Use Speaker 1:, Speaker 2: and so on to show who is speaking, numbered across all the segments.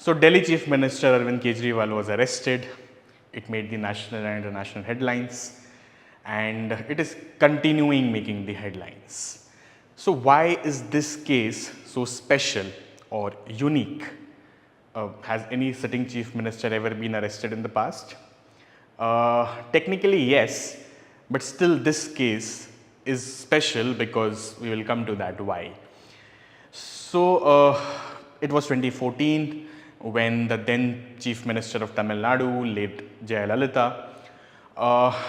Speaker 1: So Delhi Chief Minister Arvind Kejriwal was arrested. It made the national and international headlines, and it is continuing making the headlines. So why is this case so special or unique? Has any sitting chief minister ever been arrested in the past? Technically yes, but still this case is special because we will come to that why. So it was 2014 when the then Chief Minister of Tamil Nadu, late Jayalalitha,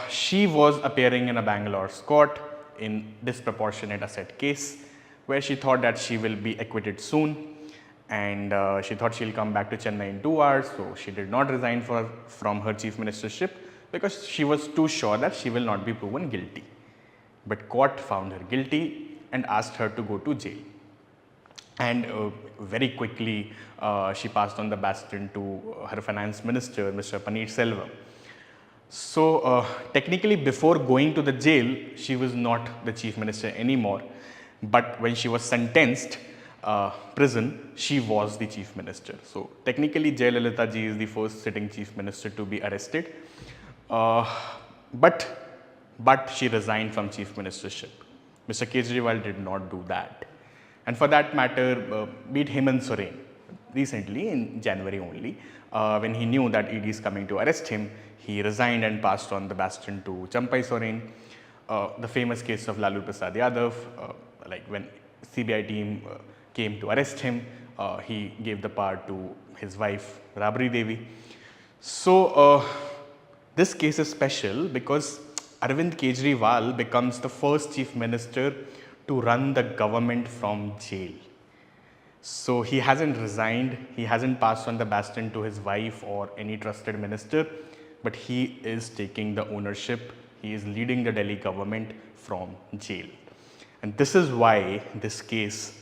Speaker 1: she was appearing in a Bangalore's court in disproportionate asset case where she thought that she will be acquitted soon, and she thought she'll come back to Chennai in 2 hours, so she did not resign from her chief ministership because she was too sure that she will not be proven guilty. But court found her guilty and asked her to go to jail. And very quickly she passed on the baton to her finance minister, Mr. Paneerselvam. So technically before going to the jail, she was not the chief minister anymore, but when she was sentenced prison, she was the chief minister. So technically Jayalalitha ji is the first sitting chief minister to be arrested, but she resigned from chief ministership. Mr. Kejriwal did not do that. And for that matter, be it Hemant Soren, recently in January only, when he knew that ED is coming to arrest him, he resigned and passed on the baton to Champai Soren. The famous case of Lalu Prasad Yadav, like when CBI team came to arrest him, he gave the power to his wife Rabri Devi. So this case is special because Arvind Kejriwal becomes the first chief minister to run the government from jail. So he hasn't resigned, he hasn't passed on the baton to his wife or any trusted minister, but he is taking the ownership, he is leading the Delhi government from jail. And this is why this case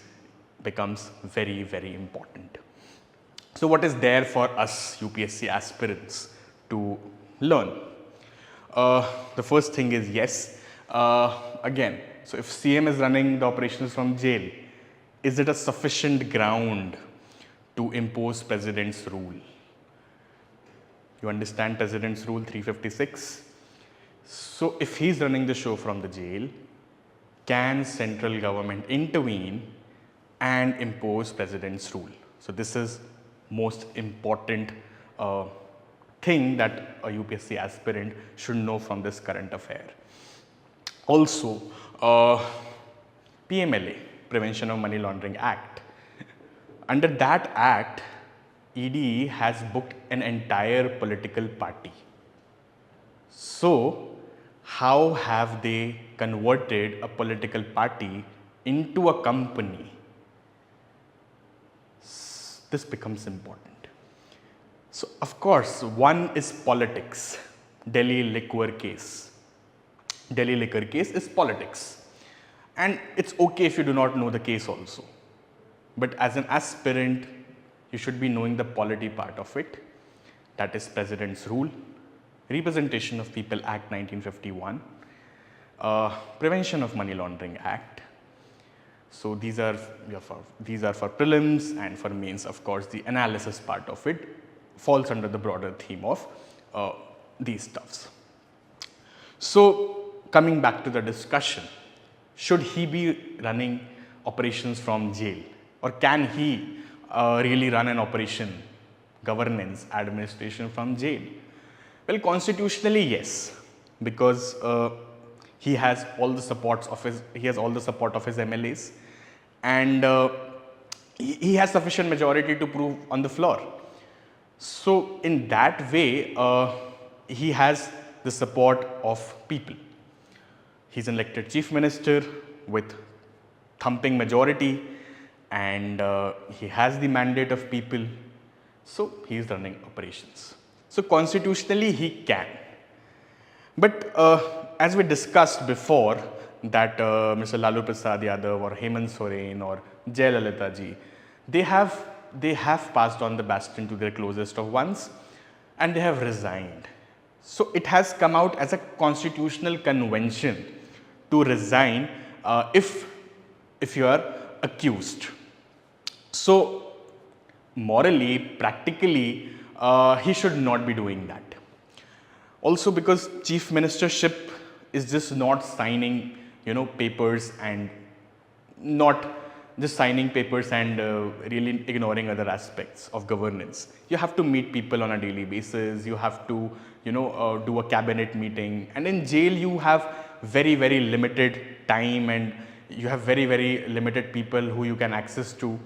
Speaker 1: becomes very, very important. So what is there for us UPSC aspirants to learn? The first thing is yes, again, so if CM is running the operations from jail, is it a sufficient ground to impose President's rule? You understand President's rule 356? So if he is running the show from the jail, can central government intervene and impose President's rule? So this is most important thing that a UPSC aspirant should know from this current affair. Also, PMLA, Prevention of Money Laundering Act. Under that act, ED has booked an entire political party. So how have they converted a political party into a company? This becomes important. So of course, one is politics, Delhi liquor case. Delhi liquor case is politics, and it's okay if you do not know the case also. But as an aspirant, you should be knowing the polity part of it, that is President's rule, Representation of People Act 1951, Prevention of Money Laundering Act. So these are for prelims, and for mains, of course, the analysis part of it falls under the broader theme of these stuffs. So coming back to the discussion, should he be running operations from jail, or can he really run an operation, governance, administration from jail? Well, constitutionally yes, because he has all the support of his MLAs, and he has sufficient majority to prove on the floor. So in that way, he has the support of people. He's an elected chief minister with thumping majority, and he has the mandate of people, so he is running operations. So constitutionally he can. But as we discussed before, that Mr. Lalu Prasad Yadav or Hemant Soren or Jayalalitha ji, they have passed on the baton to their closest of ones, and they have resigned. So it has come out as a constitutional convention to resign if you are accused. So morally, practically, he should not be doing that. Also because chief ministership is just not signing, papers and not just signing papers and really ignoring other aspects of governance. You have to meet people on a daily basis. You have to, do a cabinet meeting, and in jail you have very, very limited time, and you have very, very limited people who you can access to,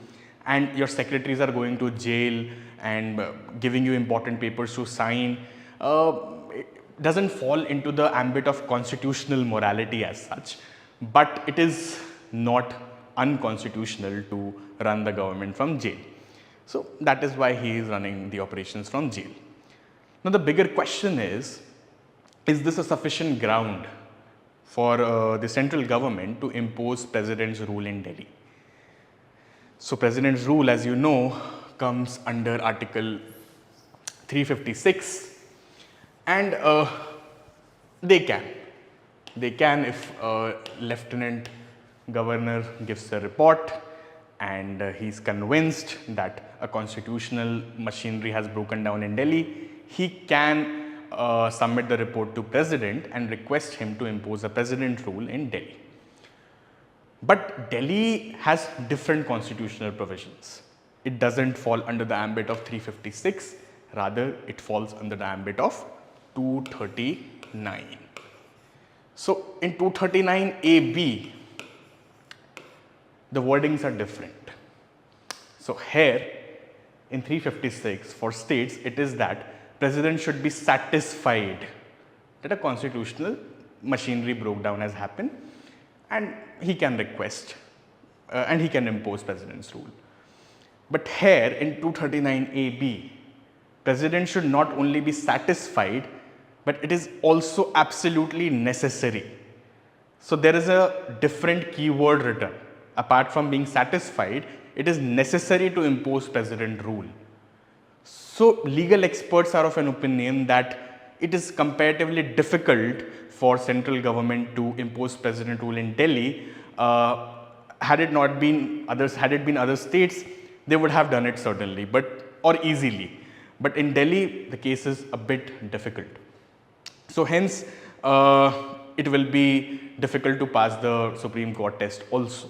Speaker 1: and your secretaries are going to jail and giving you important papers to sign. It doesn't fall into the ambit of constitutional morality as such, but it is not unconstitutional to run the government from jail. So that is why he is running the operations from jail. Now the bigger question is this a sufficient ground for the central government to impose president's rule in Delhi? So president's rule, as you know, comes under Article 356, and they can if Lieutenant Governor gives a report and he's convinced that a constitutional machinery has broken down in Delhi, he can submit the report to president and request him to impose a president rule in Delhi. But Delhi has different constitutional provisions. It doesn't fall under the ambit of 356, rather it falls under the ambit of 239. So in 239AB, the wordings are different. So here in 356 for states, it is that president should be satisfied that a constitutional machinery breakdown has happened, and he can request and he can impose president's rule. But here in 239AB, president should not only be satisfied, but it is also absolutely necessary. So there is a different keyword written. Apart from being satisfied, it is necessary to impose president rule. So legal experts are of an opinion that it is comparatively difficult for central government to impose president rule in Delhi. Had it been other states, they would have done it certainly, or easily. But in Delhi, the case is a bit difficult. So hence, it will be difficult to pass the Supreme Court test also.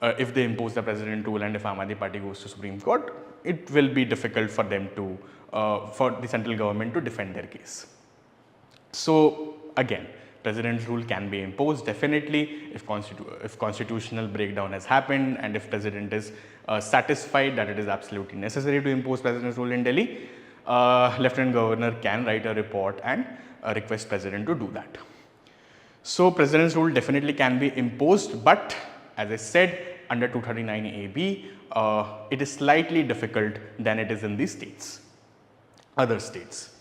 Speaker 1: If they impose the president rule and if Aam Aadmi Party goes to Supreme Court, it will be difficult for them to, for the central government to defend their case. So again, president's rule can be imposed definitely if constitutional breakdown has happened, and if president is satisfied that it is absolutely necessary to impose president's rule in Delhi, Lieutenant Governor can write a report and request president to do that. So president's rule definitely can be imposed, but as I said, under 239AB, it is slightly difficult than it is in the states, other states.